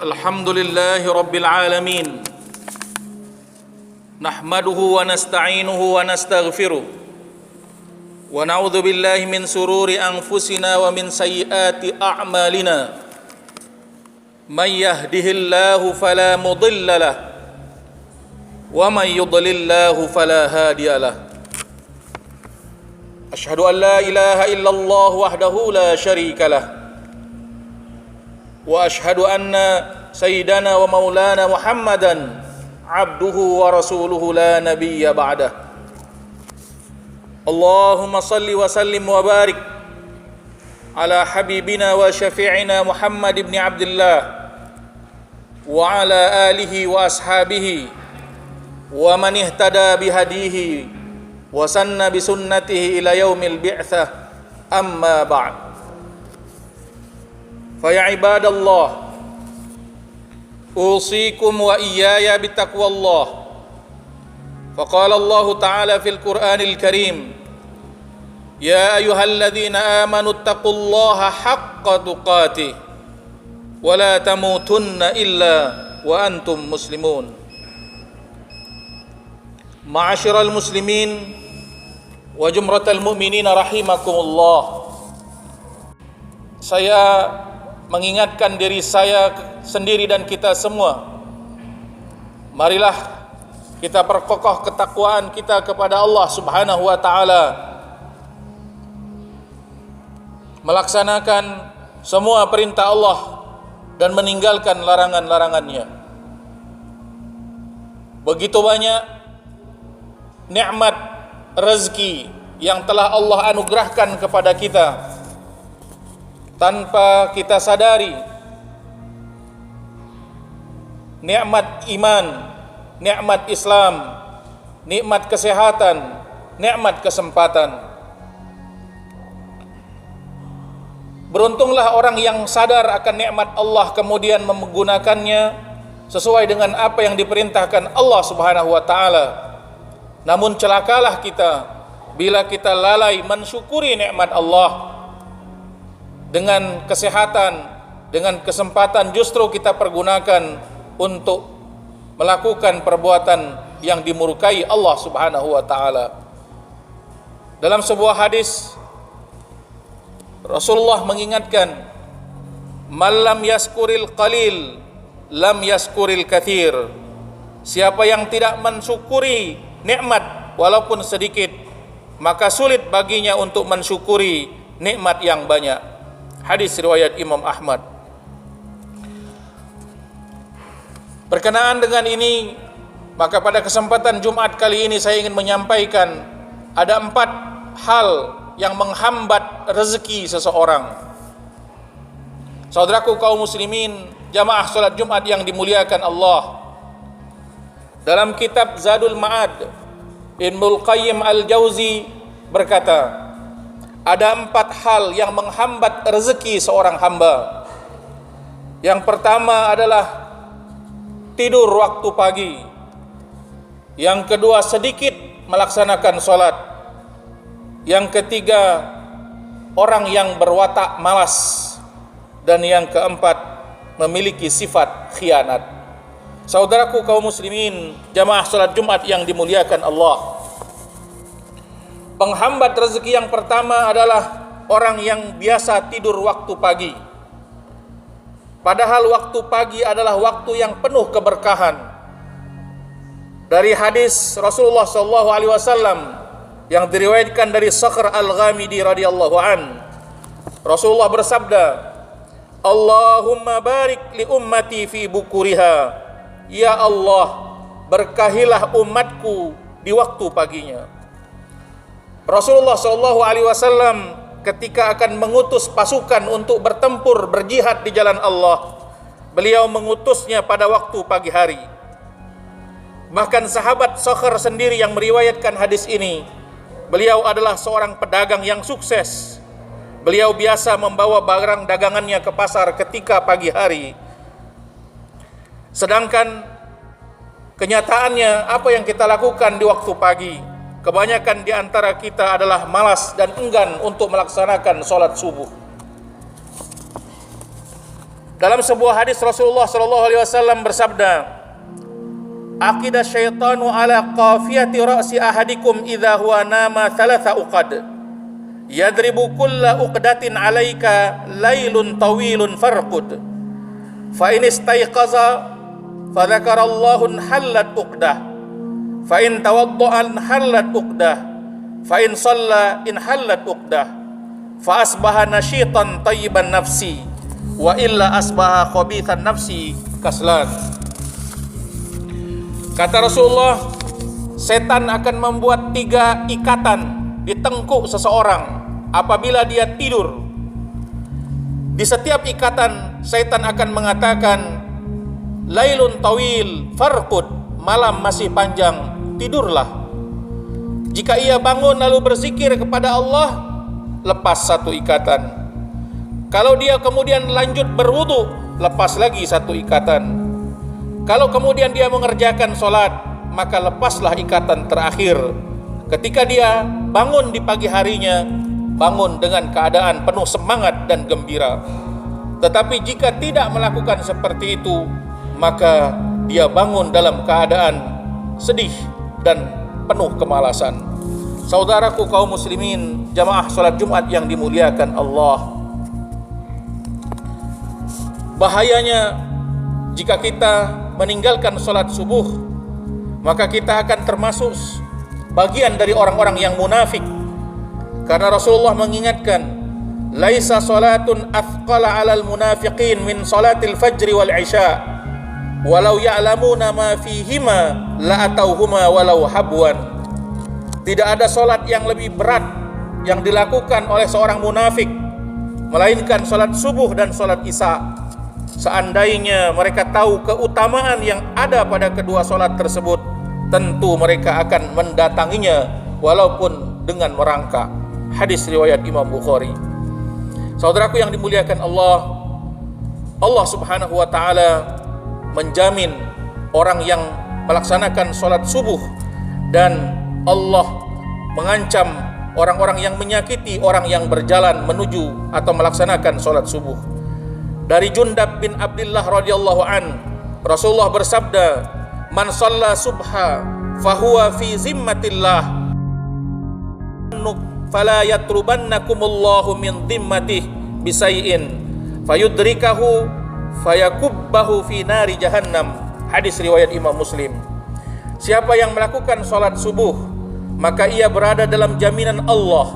Alhamdulillahi Rabbil Alamin. Nahmaduhu wa nasta'inuhu wa nastaghfiruh. Wa na'udzu billahi min sururi anfusina wa min sayyiati a'malina. May yahdihillahu fala mudilla lah wa may yudlillahu fala hadiya lah. Asyhadu an la ilaha illallah wahdahu la syarika lah. Wa asyhadu anna sayyidana wa maulana Muhammadan abduhu wa rasuluhu la nabiyya ba'dah. Allahumma salli wa sallim wa barik ala habibina wa syafi'ina Muhammad ibn Abdullah wa ala alihi wa ashabihi wa man ihtada bihadihi wa sanna bisunnatihi ila yaumil bi'tsah, amma ba'd. Fa ya ibadallah, usikum wa iyaya bittaqwallah. Faqala Allah Ta'ala fil Qur'anil Karim, ya ayyuhalladzina amanu taqullaha haqqa tuqatih wa la tamutunna illa wa antum muslimun. Ma'asyiral muslimin wa jumratal mu'minin rahimakumullah. Saya mengingatkan diri saya sendiri dan kita semua, marilah kita perkokoh ketakwaan kita kepada Allah Subhanahu wa taala, melaksanakan semua perintah Allah dan meninggalkan larangan-larangannya. Begitu banyak nikmat rezeki yang telah Allah anugerahkan kepada kita tanpa kita sadari. Nikmat iman, nikmat Islam, nikmat kesehatan, nikmat kesempatan. Beruntunglah orang yang sadar akan nikmat Allah kemudian menggunakannya sesuai dengan apa yang diperintahkan Allah Subhanahu wa taala. Namun celakalah kita bila kita lalai mensyukuri nikmat Allah. Dengan kesehatan, dengan kesempatan justru kita pergunakan untuk melakukan perbuatan yang dimurkai Allah Subhanahu wa taala. Dalam sebuah hadis Rasulullah mengingatkan, "Man lam yaskuril qalil, lam yaskuril katsir." Siapa yang tidak mensyukuri nikmat walaupun sedikit, maka sulit baginya untuk mensyukuri nikmat yang banyak. Hadis riwayat Imam Ahmad. Berkenaan dengan ini, maka pada kesempatan Jumat kali ini saya ingin menyampaikan ada 4 hal yang menghambat rezeki seseorang. Saudaraku kaum muslimin, jamaah salat Jumat yang dimuliakan Allah. Dalam kitab Zadul Ma'ad, Ibnul Qayyim Al-Jauzi berkata, ada 4 hal yang menghambat rezeki seorang hamba. Yang pertama adalah tidur waktu pagi. Yang kedua, sedikit melaksanakan sholat. Yang ketiga, orang yang berwatak malas. Dan yang keempat, memiliki sifat khianat. Saudaraku kaum muslimin, jamaah salat Jumat yang dimuliakan Allah, penghambat rezeki yang pertama adalah orang yang biasa tidur waktu pagi. Padahal waktu pagi adalah waktu yang penuh keberkahan. Dari hadis Rasulullah SAW yang diriwayatkan dari Sakhr Al-Ghamidi radhiyallahu an, Rasulullah bersabda, "Allahumma barik li ummati fi bukuriha." Ya Allah, berkahilah umatku di waktu paginya. Rasulullah SAW ketika akan mengutus pasukan untuk bertempur, berjihad di jalan Allah, beliau mengutusnya pada waktu pagi hari. Bahkan sahabat Sakhr sendiri yang meriwayatkan hadis ini, beliau adalah seorang pedagang yang sukses. Beliau biasa membawa barang dagangannya ke pasar ketika pagi hari. Sedangkan kenyataannya apa yang kita lakukan di waktu pagi? kebanyakan di antara kita adalah malas dan enggan untuk melaksanakan sholat subuh. Dalam sebuah hadis Rasulullah SAW bersabda, "Aqida syaitanu ala qafiyati ra'si ahadikum idza huwa nama thalatha uqad. Yadribu kulla uqdatin 'alaika lailun tawilun farqud. Fa in istayqaza fa dzakarallaha hallat uqdah. Fa in tawadda'a hallat uqdah. Fa in shalla in hallat uqdah. Fa asbaha nasyitan tayyiban nafsi wa illa asbaha khabithan nafsi kaslan." Kata Rasulullah, setan akan membuat 3 ikatan di tengkuk seseorang apabila dia tidur. Di setiap ikatan, setan akan mengatakan, "Lailun tawil farqud," malam masih panjang, tidurlah. Jika ia bangun lalu berzikir kepada Allah, lepas 1 ikatan. Kalau dia kemudian lanjut berwudu, lepas lagi 1 ikatan. Kalau kemudian dia mengerjakan sholat, maka lepaslah ikatan terakhir. Ketika dia bangun di pagi harinya, bangun dengan keadaan penuh semangat dan gembira. Tetapi jika tidak melakukan seperti itu, maka dia bangun dalam keadaan sedih dan penuh kemalasan. Saudaraku kaum muslimin, jamaah sholat Jumat yang dimuliakan Allah, bahayanya jika kita meninggalkan sholat subuh, maka kita akan termasuk bagian dari orang-orang yang munafik. Karena Rasulullah mengingatkan, "Laisa sholatun athqala 'alal munafiqin min sholatil fajri wal isya, walau ya'lamuna ma fihima la atauhuma walau habwan." Tidak ada sholat yang lebih berat yang dilakukan oleh seorang munafik melainkan sholat subuh dan sholat isya. Seandainya mereka tahu keutamaan yang ada pada kedua sholat tersebut, tentu mereka akan mendatanginya walaupun dengan merangkak. Hadis riwayat Imam Bukhari. Saudaraku yang dimuliakan Allah, Allah Subhanahu wa ta'ala menjamin orang yang melaksanakan sholat subuh, dan Allah mengancam orang-orang yang menyakiti orang yang berjalan menuju atau melaksanakan sholat subuh. Dari Jundab bin Abdullah radhiyallahu an, Rasulullah bersabda, "Man shalla subha fahuwa fi zimmatillah, fala yatrubannakumullahu min dhimmatih bisay'in fayudrikahu fayakubbahu fi nari jahannam." Hadis riwayat Imam Muslim. Siapa yang melakukan sholat subuh, maka ia berada dalam jaminan Allah.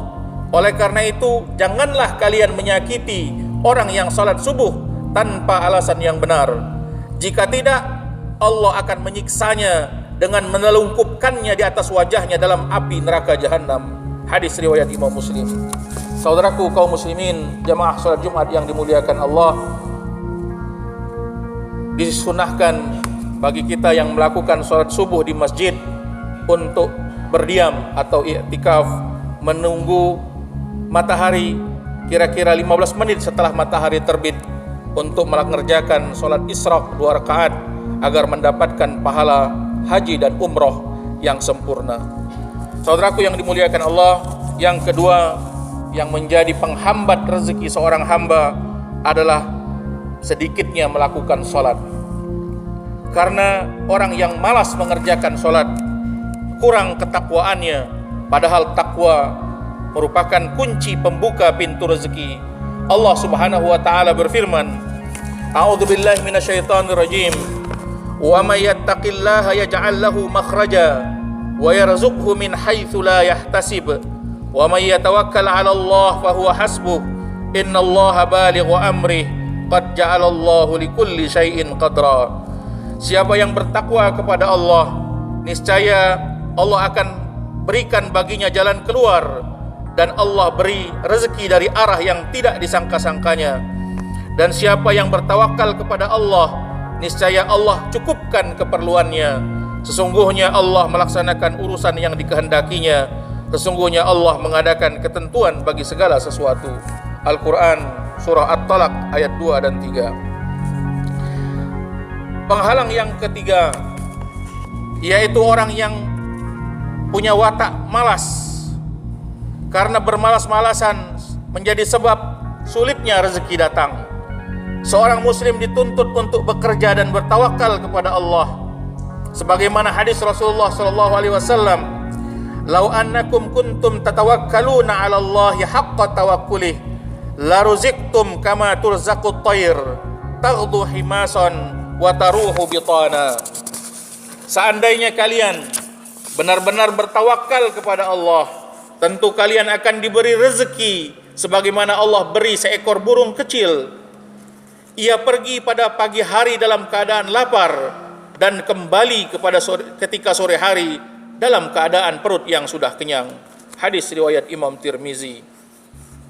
Oleh karena itu, janganlah kalian menyakiti orang yang sholat subuh tanpa alasan yang benar. Jika tidak, Allah akan menyiksanya dengan menelungkupkannya di atas wajahnya dalam api neraka jahanam. Hadis riwayat Imam Muslim. Saudaraku kaum muslimin, jamaah sholat Jumat yang dimuliakan Allah, disunahkan bagi kita yang melakukan sholat subuh di masjid untuk berdiam atau i'tikaf menunggu matahari kira-kira 15 menit setelah matahari terbit untuk mengerjakan sholat isyraq 2 rakaat agar mendapatkan pahala haji dan umroh yang sempurna. Saudaraku yang dimuliakan Allah, yang kedua yang menjadi penghambat rezeki seorang hamba adalah sedikitnya melakukan sholat. Karena orang yang malas mengerjakan sholat, kurang ketakwaannya, padahal takwa merupakan kunci pembuka pintu rezeki. Allah Subhanahu wa ta'ala berfirman, "A'udzubillahi minasyaitonir rajim. Wa may yattaqillaha yaj'al lahu makhraja wa yarzuqhu min haitsu la yahtasib. Wa may yatawakkal 'ala Allah fa huwa hasbuh. Innallaha balighu amrih. Qad ja'alallahu likulli syai'in qadra." Siapa yang bertakwa kepada Allah, niscaya Allah akan berikan baginya jalan keluar, dan Allah beri rezeki dari arah yang tidak disangka-sangkanya. Dan siapa yang bertawakal kepada Allah, niscaya Allah cukupkan keperluannya. Sesungguhnya Allah melaksanakan urusan yang dikehendakinya. Sesungguhnya Allah mengadakan ketentuan bagi segala sesuatu. Al-Quran Surah At-Talaq ayat 2 dan 3. Penghalang yang ketiga, yaitu orang yang punya watak malas, karena bermalas-malasan menjadi sebab sulitnya rezeki datang. Seorang muslim dituntut untuk bekerja dan bertawakal kepada Allah. Sebagaimana hadis Rasulullah SAW, "Lau annakum kuntum tatawakkaluna 'ala Allahi haqqa tawakkulih, la ruziktum kama turzaqut tayr, taghdu himasan wa taruhu bitana." Seandainya kalian benar-benar bertawakal kepada Allah, tentu kalian akan diberi rezeki sebagaimana Allah beri seekor burung kecil. Ia pergi pada pagi hari dalam keadaan lapar dan kembali ketika sore hari dalam keadaan perut yang sudah kenyang. Hadis riwayat Imam Tirmizi.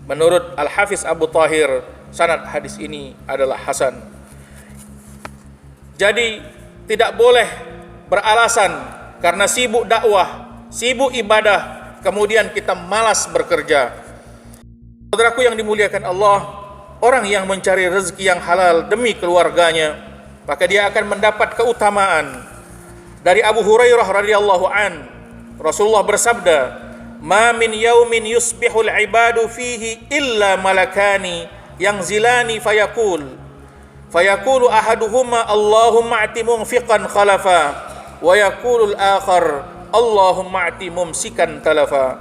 Menurut Al-Hafiz Abu Tahir, sanad hadis ini adalah hasan. Jadi tidak boleh beralasan karena sibuk dakwah, sibuk ibadah, kemudian kita malas bekerja. Saudaraku yang dimuliakan Allah, orang yang mencari rezeki yang halal demi keluarganya, maka dia akan mendapat keutamaan. Dari Abu Hurairah radhiyallahu an, Rasulullah bersabda, "Ma min yaumin yusbihul ibadu fihi illa malakani yanzilani fayaqulu ahaduhuma Allahumma ati munfiqan khalafa wa yaqulul akhar Allahumma ati mumsikan talafa."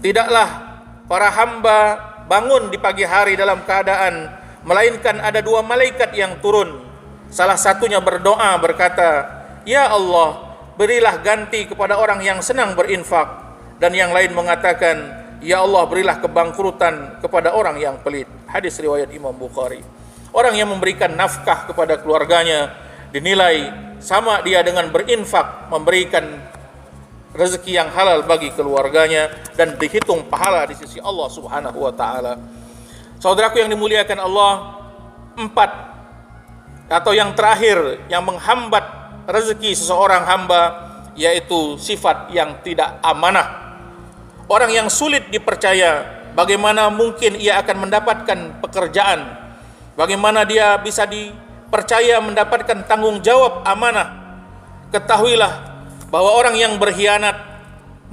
Tidaklah para hamba bangun di pagi hari dalam keadaan melainkan ada dua malaikat yang turun. Salah satunya berdoa berkata, "Ya Allah, berilah ganti kepada orang yang senang berinfak." Dan yang lain mengatakan, "Ya Allah, berilah kebangkrutan kepada orang yang pelit." Hadis riwayat Imam Bukhari. Orang yang memberikan nafkah kepada keluarganya dinilai sama dia dengan berinfak, memberikan rezeki yang halal bagi keluarganya dan dihitung pahala di sisi Allah Subhanahu wa taala. Saudaraku yang dimuliakan Allah, 4 atau yang terakhir yang menghambat rezeki seseorang hamba yaitu sifat yang tidak amanah. Orang yang sulit dipercaya, bagaimana mungkin ia akan mendapatkan pekerjaan? Bagaimana dia bisa dipercaya mendapatkan tanggung jawab amanah? Ketahuilah bahwa orang yang berkhianat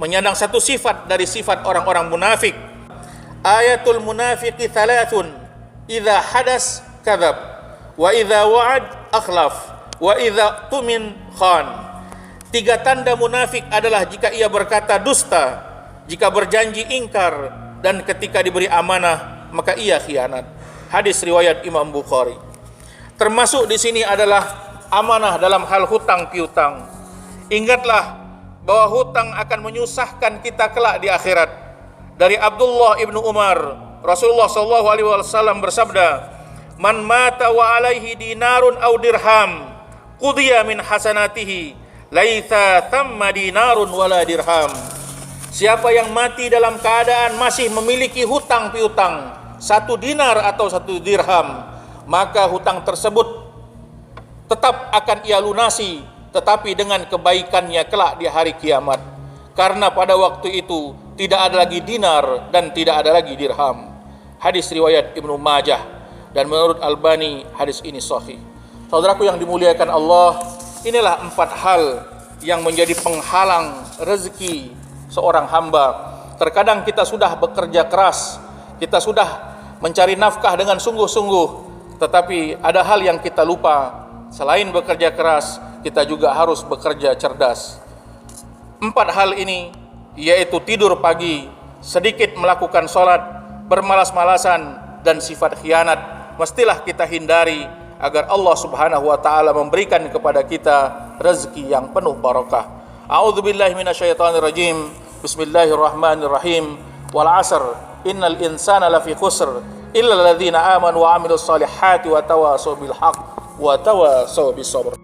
menyandang satu sifat dari sifat orang-orang munafik. Ayatul munafiqi thalathun, idza hadas kadzab, wa idza wa'ad akhlaf, wa idza tumin khan. 3 tanda munafik adalah jika ia berkata dusta, jika berjanji ingkar, dan ketika diberi amanah maka ia khianat. Hadis riwayat Imam Bukhari. Termasuk di sini adalah amanah dalam hal hutang piutang. Ingatlah bahwa hutang akan menyusahkan kita kelak di akhirat. Dari Abdullah ibnu Umar, Rasulullah SAW bersabda, "Man mata wa alaihi dinarun aw dirham, qudiya min hasanatihi, laitha thamma dinarun wala dirham." Siapa yang mati dalam keadaan masih memiliki hutang piutang 1 dinar atau 1 dirham, maka hutang tersebut tetap akan ia lunasi, tetapi dengan kebaikannya kelak di hari kiamat. Karena pada waktu itu tidak ada lagi dinar dan tidak ada lagi dirham. Hadis riwayat Ibnu Majah, dan menurut Albani hadis ini sahih. Saudaraku yang dimuliakan Allah, inilah 4 hal yang menjadi penghalang rezeki seorang hamba. Terkadang kita sudah bekerja keras, kita sudah mencari nafkah dengan sungguh-sungguh, tetapi ada hal yang kita lupa. Selain bekerja keras, kita juga harus bekerja cerdas. 4 hal ini yaitu tidur pagi, sedikit melakukan sholat, bermalas-malasan, dan sifat khianat mestilah kita hindari agar Allah Subhanahu wa taala memberikan kepada kita rezeki yang penuh barakah. A'udzubillahi minasyaitonirrajim. Bismillahirrahmanirrahim. Wal 'asr innal insana lafi khusr illa alladhina amanu wa 'amilus solihati wa tawassaw bil haqq wa tawassaw bis sabr.